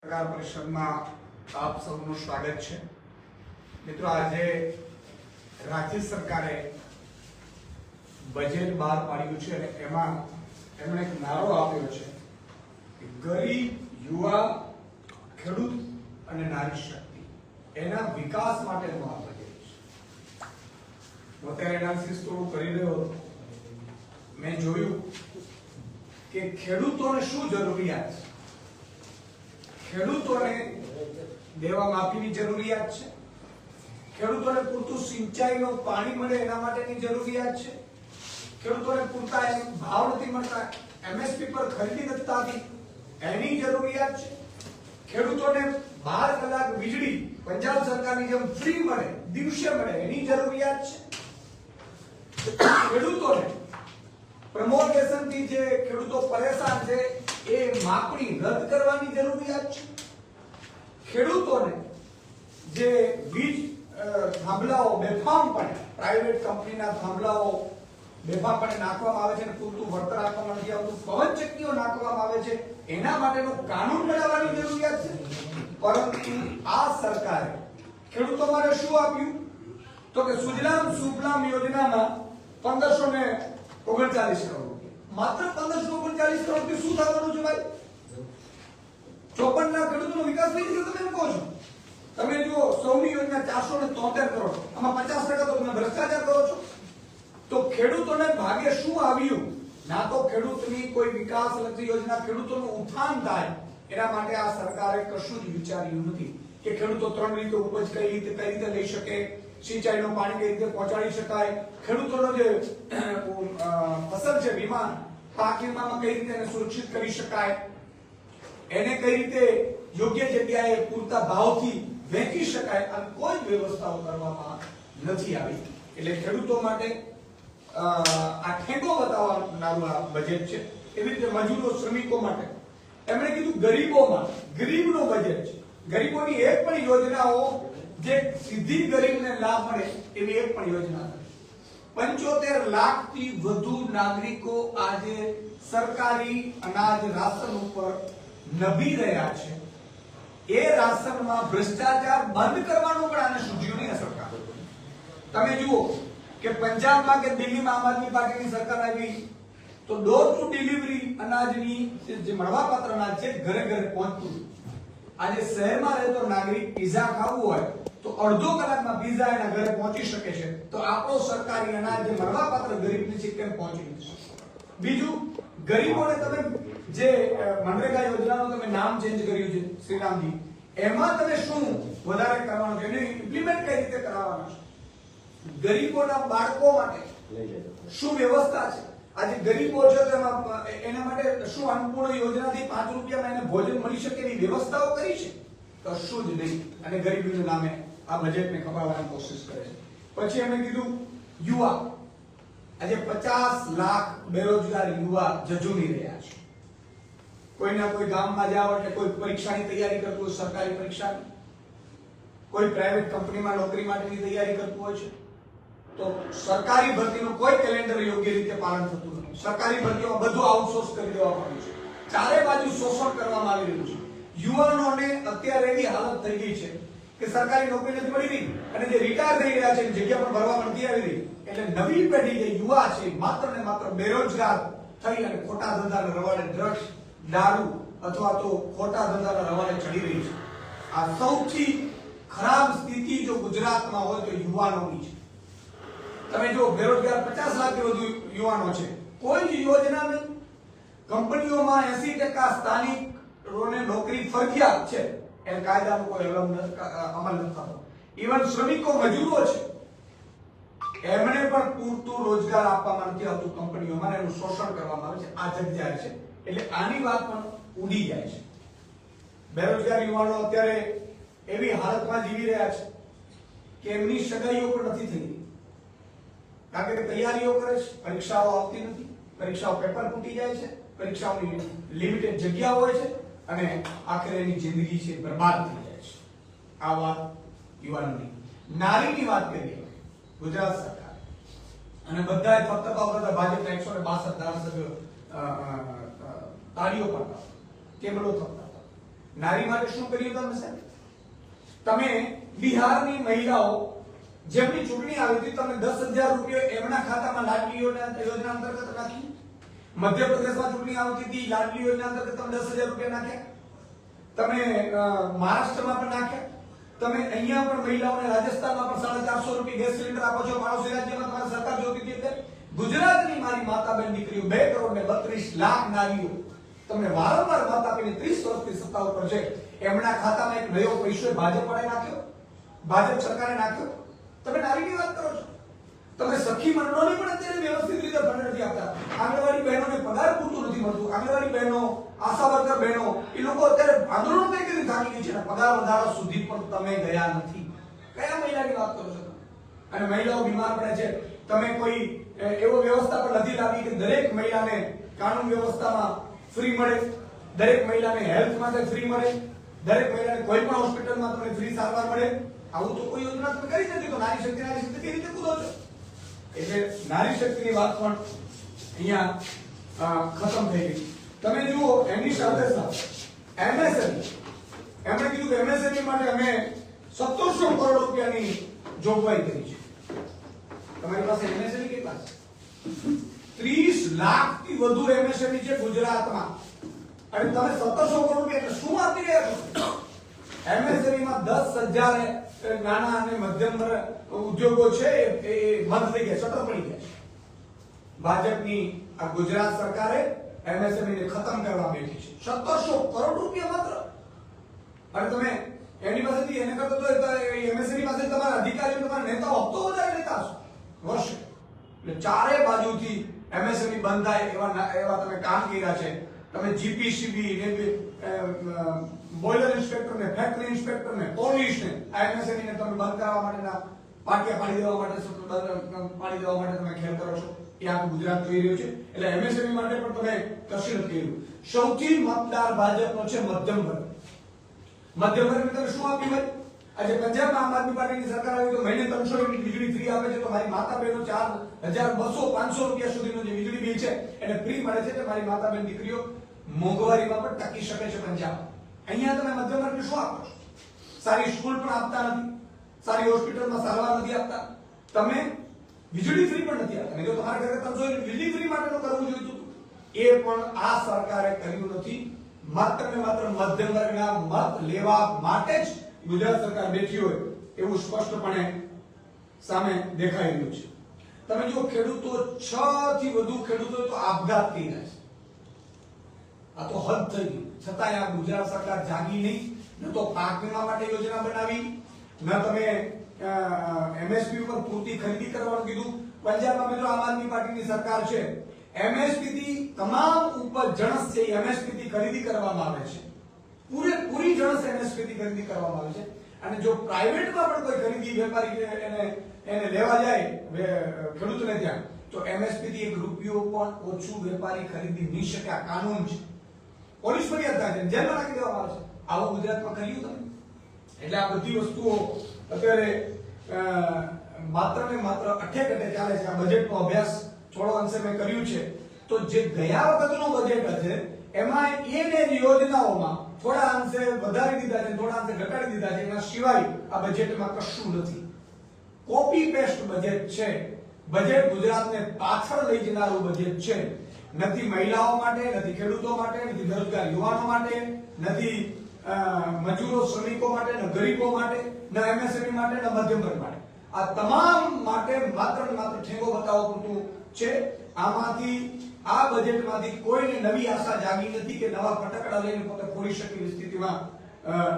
પત્રકાર પરિષદમાં આપ સૌનું સ્વાગત છે। મિત્રો, આજે રાજ્ય સરકારે બજેટ બહાર પાડ્યું છે અને એમાં એમણે એક નારો આપ્યો છે કે ગરીબ, યુવા, ખેડૂત અને નારી શક્તિ એના વિકાસ માટેનું આ બજેટ છે। હું અત્યારે એનાલિસિસ થોડું કરી રહ્યો હતો। મેં જોયું કે ખેડૂતોને શું જરૂરિયાત છે। ખેડૂતોને દેવા માફીની જરૂરિયાત છે, ખેડૂતોને પૂરતું સિંચાઈનું પાણી મળે એના માટેની જરૂરિયાત છે, ખેડૂતોને પૂરતા ભાવ નથી મળતા, એમએસપી પર ખરીદી નથી થતી એની જરૂરિયાત છે, ખેડૂતોને 12 કલાક વીજળી પંજાબ સરકારની જેમ ફ્રી મળે, દિવસે મળે એની જરૂરિયાત છે। ખેડૂતોને પ્રમોટેશન થી જે ખેડૂતો પરેશાન છે એ માપણી રદ કરવાની જરૂરિયાત છે। ખેડૂતોને જે વીજ થાંભલાઓ બેફામપણે પ્રાઇવેટ કંપનીના થાંભલાઓ બેફામપણે નાખવામાં આવે છે અને પૂરતું વળતર આપવામાં નથી આવતું, પવનચક્કીઓ નાખવામાં આવે છે, એના માટેનો કાનૂન બનાવવાની જરૂરિયાત છે। પરંતુ આ સરકારે ખેડૂતો માટે શું આપ્યું? તો કે સુજલામ સુફલામ યોજનામાં 1539 કરોડ રૂપિયા, માત્ર 1539 કરોડ થી શું થવાનું છે ભાઈ? 54 લાખ ખેડૂતોનો વિકાસ થઈ ગયો તમે એમ કહો છો? તમે જો સૌની યોજના 473 કરોડ, આમાં 50% તો તમે ભ્રષ્ટાચાર કરો છો। તો ખેડૂતોને ભાગે શું આવ્યું? ના તો ખેડૂતની કોઈ વિકાસલક્ષી યોજના, ખેડૂતોનું ઉત્થાન થાય એના માટે આ સરકારે કશું જ વિચાર્યું નથી કે ખેડૂતો 3 રીતે ઉપજ કઈ રીતે લઈ શકે, સિંચાઈનું પાણી કઈ રીતે પહોંચાડી શકાય, ખેડૂતોનો જે ફસલ છે વીમા પાક વીમામાં કઈ રીતે એને સુરક્ષિત કરી શકાય, એને કઈ રીતે યોગ્ય જગ્યાએ પૂરતા ભાવથી વેચી શકાય, અને કોઈ વ્યવસ્થાઓ કરવામાં નથી આવી। એટલે ખેડૂતો માટે આ ઠેકો બતાવવાનું આ બજેટ છે। એવી રીતે મજૂરો, શ્રમિકો માટે એમણે કીધું ગરીબોમાં ગરીબનું બજેટ છે। ગરીબોની એક પણ યોજનાઓ જે સીધી ગરીબને લાભ મળે એવી એક પણ યોજના નથી। 75 લાખથી વધુ નાગરિકો આજે સરકારી અનાજ રાશન ઉપર નભી રહ્યા છે। એ રાશનમાં ભ્રષ્ટાચાર બંધ કરવાનું પણ આને સૂચ્યું નહીં સરકાર। તમે જુઓ કે પંજાબમાં કે દિલ્હીમાં આમ આદમી પાર્ટીની સરકાર આવી તો ડોર ટુ ડિલિવરી અનાજની જે મળવાપાત્ર અનાજ છે ઘરે ઘરે પહોંચતું। આજે શહેરમાં રહેતો નાગરિક પીઝા ખાવું હોય તો અડધો કલાકમાં પીઝા એના ઘરે પહોંચી શકે છે। તો આપણો સરકારી અનાજ જે મળવાપાત્ર ગરીબને છે કેમ પહોંચી નથી? બીજું, ગરીબોને તમે જે મનરેગા યોજનાનું તમે નામ ચેન્જ કર્યું છે શ્રીરામજી, એમાં તમે શું વધારે કરવાનું છે, એને ઇમ્પ્લિમેન્ટ કઈ રીતે કરાવવાના છે? ગરીબોના બાળકો માટે શું વ્યવસ્થા છે? આજે ગરીબો છે તેમાં એના માટે શું અન્નપૂર્ણ યોજનાથી 5 રૂપિયામાં એને ભોજન મળી શકે એવી વ્યવસ્થાઓ કરી છે? કશું જ નહીં, અને ગરીબીના નામે આ બજેટને ખપાવવાની કોશિશ કરે છે। પછી એમણે કીધું યુવા, આજે 50 લાખ બેરોજગાર યુવા ઝઝૂમી રહ્યા છે। કોઈના કોઈ ગામમાં જાવ એટલે કોઈ પરીક્ષાની તૈયારી કરતું હોય, સરકારી પરીક્ષાની, કોઈ પ્રાઇવેટ કંપનીમાં નોકરી માટેની તૈયારી કરતું હોય છે, તો સરકારી ભરતીનું કોઈ કેલેન્ડર યોગ્ય રીતે પાલન થતું નથી। સરકારી ભરતીઓમાં બધું આઉટસોર્સ કરી દેવામાં આવ્યું છે, ચારે બાજુ શોષણ કરવામાં આવી રહ્યું છે। યુવાનોને અત્યારે એવી હાલત થઈ ગઈ છે કે સરકારી નોકરી નથી મળી રહી, અને જે રિટાયર થઈ રહ્યા છે જગ્યા પણ ભરવા નથી આવી રહી, એટલે નવી પેઢી જે યુવા છે માત્ર ને માત્ર બેરોજગાર થઈ અને ખોટા ધંધાના રવાડે ડ્રગ્સ, દારૂ અથવા તો ખોટા ધંધાના રવાડે ચડી રહી છે। આ સૌથી ખરાબ સ્થિતિ જો ગુજરાતમાં હોય તો યુવાનોની છે। તમે જો બેરોજગાર 50 લાખથી વધુ યુવાનો છે, કોઈ જ યોજના નહીં। કંપનીઓમાં 80% સ્થાનિકોને નોકરી ફરજિયાત છે, એ કાયદાનો કોઈ અમલ નથી થતો। ઇવન શ્રમિકો, મજૂરો છે, એમને પણ પૂરતું રોજગાર આપવામાં નથી આવતું કંપનીઓમાં, એનું શોષણ કરવામાં આવે છે। આ જગ્યાએ છે એટલે આની વાત પણ ઉડી જાય છે। બેરોજગાર યુવાનો અત્યારે એવી હાલતમાં જીવી રહ્યા છે કે એમની સગાઈઓ પણ નથી થઈ રહી, કારણ કે તૈયારીઓ કરે છે, પરીક્ષાઓ આવતી નથી, પરીક્ષાઓ પેપર ફૂટી જાય છે, પરીક્ષાઓની લિમિટેડ જગ્યા હોય છે, અને આખરે એની જિંદગી છે બરબાદ થઈ જાય છે। આ વાત યુવાનોની। નારીની વાત કરીએ ગુજરાત સરકાર, અને બધાએ થપથપાવ કરતા ભાજપના 162 ધારાસભ્યો તાળીઓ પાડતા, કેબલો થપતા, નારી માટે શું કર્યું તમે સાહેબ? તમે બિહારની મહિલાઓ જેમની ચૂંટણી આવી હતી, તમે 10,000 રૂપિયા એમના ખાતામાં લાડલી યોજના અંતર્ગત નાખી. મધ્યપ્રદેશમાં ચૂંટણી આવતી હતી, લાડલી યોજના અંતર્ગત તમે 10,000 રૂપિયા નાખ્યા. તમે મહારાષ્ટ્રમાં પણ નાખ્યા. તમે અહીંયા પણ મહિલાઓને રાજસ્થાનમાં પણ 450 રૂપિયા ગેસ સિલિન્ડર આપો છો. પાડોશી રાજ્યમાં તમારી સરકાર જોતી હતી એટલે ગુજરાતની મારી માતા બેન દીકરીઓ 2,32,00,000 નારીઓ તમને વારંવાર મત આપીને 30 વર્ષથી સત્તા ઉપર છે, એમના ખાતામાં એક નવો પૈસો ભાજપ વાળાએ નાખ્યો, ભાજપ સરકારે નાખ્યો. તમે નારીની વાત કરો છો. તમે સખી મંડળોને પણ અત્યારે વ્યવસ્થિત રીતે ફંડ નથી આપતા. આંગણવાડી બહેનોને પગાર પૂરતું નથી મળતું. આંગણવાડી બહેનો, આશા વર્કર બહેનો, એ લોકો અત્યારે આંદોલન કઈ કરી થાકી ગઈ છે, પગાર વધારો સુધી પણ તમે ગયા નથી. કયા મહિલાની વાત કરો છો? અને મહિલાઓ બીમાર પડે છે, તમે કોઈ એવો વ્યવસ્થા પણ નથી લાવી કે દરેક મહિલાને કાનૂન વ્યવસ્થામાં ફ્રી મળે, દરેક મહિલાને હેલ્થ માટે ફ્રી મળે, દરેક મહિલાને કોઈ પણ હોસ્પિટલમાં તમને ફ્રી સારવાર મળે. આવું તો કોઈ યોજના તમે કરી નથી. તો નારી શક્તિ કેવી રીતે કૂદો છો? એટલે નારી શક્તિની વાત પણ અહીંયા ખતમ થઈ ગઈ. તમે જુઓ એની સાથે સાથે એમએસએમઈ, એમણે કીધું કે એમએસએમઈ માટે અમે 1700 કરોડ રૂપિયાની જોગવાઈ કરી છે. તમારી પાસે એમએસએમઈ કેટલા છે? 30 લાખથી વધુ એમએસએમઈ છે ગુજરાતમાં. અને તમે 1700 કરોડ રૂપિયા એટલે શું આપી રહ્યા છો? એમએસએમઈ માં 10,000 નાના અને મધ્યમ ઉદ્યોગો છે એ બંધ થઈ ગયા, શટર પડી ગયા. ભાજપની આ ગુજરાત સરકારે એમએસએમઈ ને ખતમ કરવા બેઠી છે. 1700 કરોડ રૂપિયા માત્ર. અને તમે એની પાસેથી એને કરતો તો એમએસએમઈ પાસે તમારા અધિકારીઓ, તમારા નેતાઓ હપ્તો વધારે લેતા હશો વર્ષે. એટલે ચારે બાજુથી એમએસએમઈ બંધ થાય એવા તમે કામ કર્યા છે. તમે જીપીસીબી ને બોઇલર ઇન્સ્પેક્ટર ને ફેક્ટરી ઇન્સ્પેક્ટર ને પોલીસ ને એમએસએમઈ ને તમે બંધ કરવા માટેના પાટિયા પાડી દેવા માટે તમે ખેલ કરો છો. એ આખું ગુજરાત જોઈ રહ્યું છે. એટલે એમએસએમઈ માટે પણ તમે કશું નથી કર્યું. સૌથી મતદાર ભાજપનો છે મધ્યમ વર્ગ. મધ્યમ વર્ગને તમે શું આપ્યું ભાઈ? આજે પંજાબમાં આમ આદમી પાર્ટીની સરકાર આવી તો મહિને 300 યુનિટ વીજળી ફ્રી આપે છે. તો મારી માતા બહેનો 4,200-500 રૂપિયા સુધીનું જે વીજળી બિલ છે એને ફ્રી મળે છે. એટલે મારી માતા બહેન દીકરીઓ મોંઘવારીમાં પણ ટકી શકે છે પંજાબ. અહીંયા તમે મધ્યમ વર્ગને શું આપો છો? સારી સ્કૂલ પણ આપતા નથી, સારી હોસ્પિટલમાં સારવાર નથી આપતા, તમે વીજળી ફ્રી પણ નથી આપતા. જો તમારા ઘરે 300 યુનિટ વીજળી ફ્રી માટેનું કરવું જોઈતું એ પણ આ સરકારે કર્યું નથી. માત્ર ને માત્ર મધ્યમ વર્ગના મત લેવા માટે જ ગુજરાત સરકાર બેઠી હોય એવું સ્પષ્ટપણે સામે દેખાઈ રહ્યું છે. તમે જો ખેડૂતો 6 થી વધુ ખેડૂતો તો આપઘાત થઈ રહ્યા છે. આ તો હદ થઈ ગઈ. છતાંય આ ગુજરાત સરકાર જાગી નહીં. ન તો પાક વીમા માટે યોજના બનાવી, ન તમે એમએસપી ઉપર પૂરતી ખરીદી કરવાનું કીધું. પંજાબમાં મિત્રો આમ આદમી પાર્ટીની સરકાર છે. એમએસપી થી તમામ ઉપજ જણસ છે એમએસપી થી ખરીદી કરવામાં આવે છે. પૂરી જણસ એમએસપી થી ખરીદી કરવામાં આવે છે. અને જો પ્રાઇવેટમાં પણ કોઈ ખરીદી વેપારી એને લેવા જાય ખેડૂતને ત્યાં, તો એમએસપી થી 1 રૂપિયો પણ ઓછું વેપારી ખરીદી નહીં શકે. આ કાનૂન છે. પોલીસ ફરિયાદ થાય છે, જેલમાં નાખી દેવામાં આવે છે. આવું ગુજરાતમાં કર્યું તમે? એટલે આ બધી વસ્તુઓ અત્યારે માત્ર ને માત્ર અઠે ચાલે છે. આ બજેટનો અભ્યાસ થોડો અંશે મેં કર્યું છે. તો જે ગયા વખતનો બજેટ છે એમાં એને યોજનાઓમાં થોડા અંશે વધારી દીધા છે, થોડા અંશે ઘટાડી દીધા છે. એના સિવાય આ બજેટમાં કશું નથી. કોપી પેસ્ટ બજેટ છે. બજેટ ગુજરાતને પાછળ લઈ જનારું બજેટ છે. નથી મહિલાઓ માટે, નથી ખેડૂતો માટે, નથી બેરોજગાર યુવાનો માટે, નથી મજૂરો શ્રમિકો માટે, ન ગરીબો માટે, ન એમએસએમઈ માટે, ન મધ્યમ વર્ગ માટે. આ તમામ માટે માત્ર ને માત્ર ઠેંગો બતાવવા પૂરતું છે. આમાંથી આ બજેટમાંથી કોઈને નવી આશા જાગી નથી કે નવા ફટાકડા લઈને પોતે ફોડી શકે એવી સ્થિતિમાં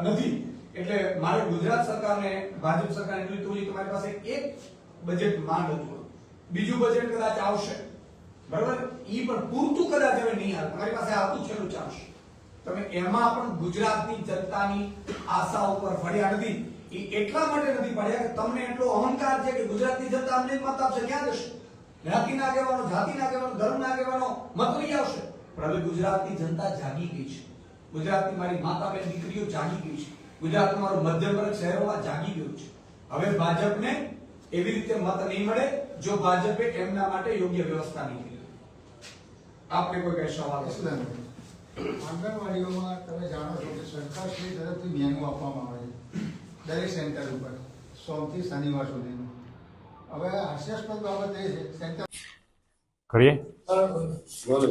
નથી. એટલે મારે ગુજરાત સરકારને, ભાજપ સરકારને એટલું કહેવું છે કે તમારી પાસે એક બજેટ માંડ હતું, બીજું બજેટ કદાચ આવશે, બરાબર? ઈ પણ પૂરતું કદાચ હવે નહીં આવે. તમારી પાસે આવતું છેલ્લું ચાલશે. તમે એમાં પણ ગુજરાતની જનતાની આશા ઉપર ફળ્યા નથી. એ એટલા માટે નથી પડ્યા કે તમને એટલો અહંકાર છે કે ગુજરાતની જનતા અમને મત આપશે. ક્યાં જશે? જ્ઞાતિના આગેવાનો, જાતિના આગેવાનો, ધર્મના આગેવાનો મત લઈ આવશે. પણ હવે ગુજરાતની જનતા જાગી ગઈ છે. ગુજરાતની મારી માતા બેન દીકરીઓ જાગી ગઈ છે. ગુજરાતનું મારું મધ્યમ વર્ગ શહેરોમાં જાગી ગયું છે. હવે ભાજપને એવી રીતે મત નહીં મળે જો ભાજપે એમના માટે યોગ્ય વ્યવસ્થા નહીં કરી. આપને કોઈ કઈ સવાલ? આંગણવાડીઓમાં તમે જાણો છો કે સરકારશ્રી તરફથી મેનુ આપવામાં આવે છે દરેક સેન્ટર ઉપર સોમથી શનિવાર સુધીનું. હવે હાસ્યાસ્પદ બાબત એ છે સેન્ટર કરીએ બોલો.